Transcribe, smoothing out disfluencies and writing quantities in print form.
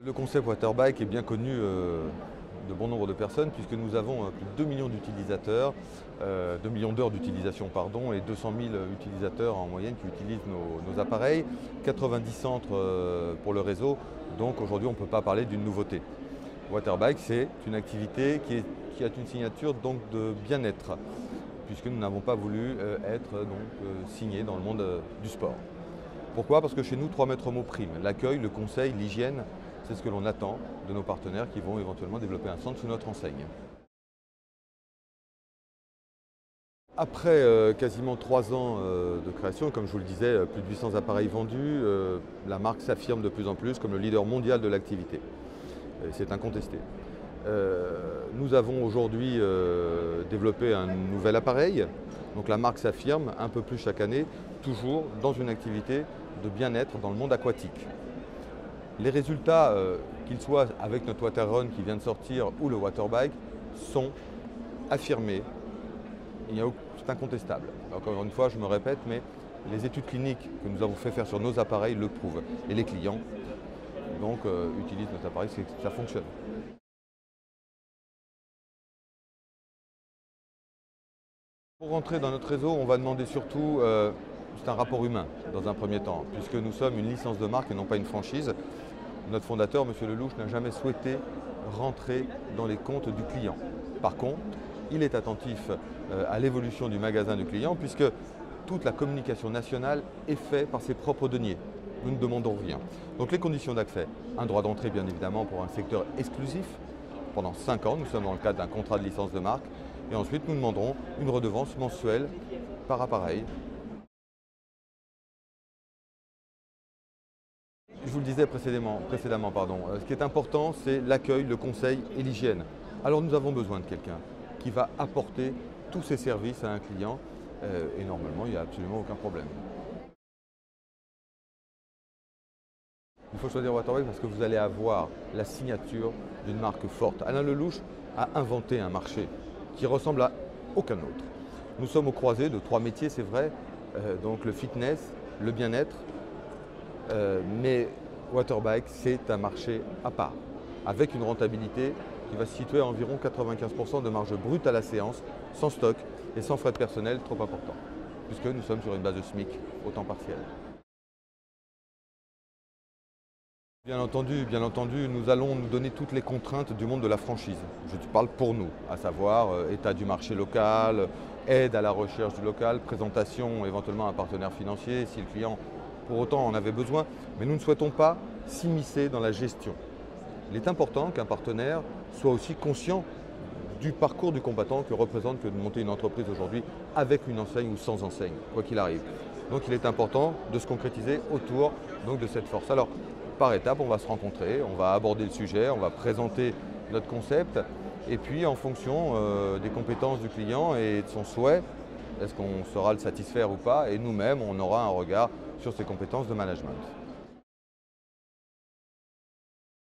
Le concept Waterbike est bien connu de bon nombre de personnes puisque nous avons plus de 2 millions d'utilisateurs, 2 millions d'heures d'utilisation pardon, et 200 000 utilisateurs en moyenne qui utilisent nos appareils, 90 centres pour le réseau, donc aujourd'hui on ne peut pas parler d'une nouveauté. Waterbike, c'est une activité qui a une signature donc de bien-être, puisque nous n'avons pas voulu être signés dans le monde du sport. Pourquoi? Parce que chez nous, 3 maîtres mots priment. L'accueil, le conseil, l'hygiène, c'est ce que l'on attend de nos partenaires qui vont éventuellement développer un centre sous notre enseigne. Après quasiment 3 ans de création, comme je vous le disais, plus de 800 appareils vendus, la marque s'affirme de plus en plus comme le leader mondial de l'activité. C'est incontesté. Nous avons aujourd'hui développé un nouvel appareil, donc la marque s'affirme un peu plus chaque année, toujours dans une activité de bien-être dans le monde aquatique. Les résultats, qu'ils soient avec notre Waterrun qui vient de sortir ou le Waterbike, sont affirmés. C'est incontestable. Encore une fois, je me répète, mais les études cliniques que nous avons fait faire sur nos appareils le prouvent. Et les clients donc, utilisent notre appareil, ça fonctionne. Pour rentrer dans notre réseau, on va demander surtout c'est un rapport humain dans un premier temps, puisque nous sommes une licence de marque et non pas une franchise. Notre fondateur, M. Lelouch, n'a jamais souhaité rentrer dans les comptes du client. Par contre, il est attentif à l'évolution du magasin du client, puisque toute la communication nationale est faite par ses propres deniers. Nous ne demandons rien. Donc les conditions d'accès, un droit d'entrée bien évidemment pour un secteur exclusif. Pendant 5 ans, nous sommes dans le cadre d'un contrat de licence de marque. Et ensuite, nous demanderons une redevance mensuelle par appareil. Je vous le disais précédemment, ce qui est important, c'est l'accueil, le conseil et l'hygiène. Alors nous avons besoin de quelqu'un qui va apporter tous ces services à un client et normalement, il n'y a absolument aucun problème. Il faut choisir Waterbike parce que vous allez avoir la signature d'une marque forte. Alain Lelouch a inventé un marché qui ressemble à aucun autre. Nous sommes au croisé de 3 métiers, c'est vrai, donc le fitness, le bien-être, mais Waterbike, c'est un marché à part, avec une rentabilité qui va se situer à environ 95% de marge brute à la séance, sans stock et sans frais de personnel trop importants, puisque nous sommes sur une base de SMIC au temps partiel. Bien entendu, nous allons nous donner toutes les contraintes du monde de la franchise. Je parle pour nous, à savoir état du marché local, aide à la recherche du local, présentation éventuellement à un partenaire financier si le client pour autant en avait besoin. Mais nous ne souhaitons pas s'immiscer dans la gestion. Il est important qu'un partenaire soit aussi conscient du parcours du combattant que représente que de monter une entreprise aujourd'hui avec une enseigne ou sans enseigne, quoi qu'il arrive. Donc il est important de se concrétiser autour donc, de cette force. Alors, par étapes, on va se rencontrer, on va aborder le sujet, on va présenter notre concept et puis en fonction des compétences du client et de son souhait, est-ce qu'on saura le satisfaire ou pas, et nous-mêmes, on aura un regard sur ses compétences de management.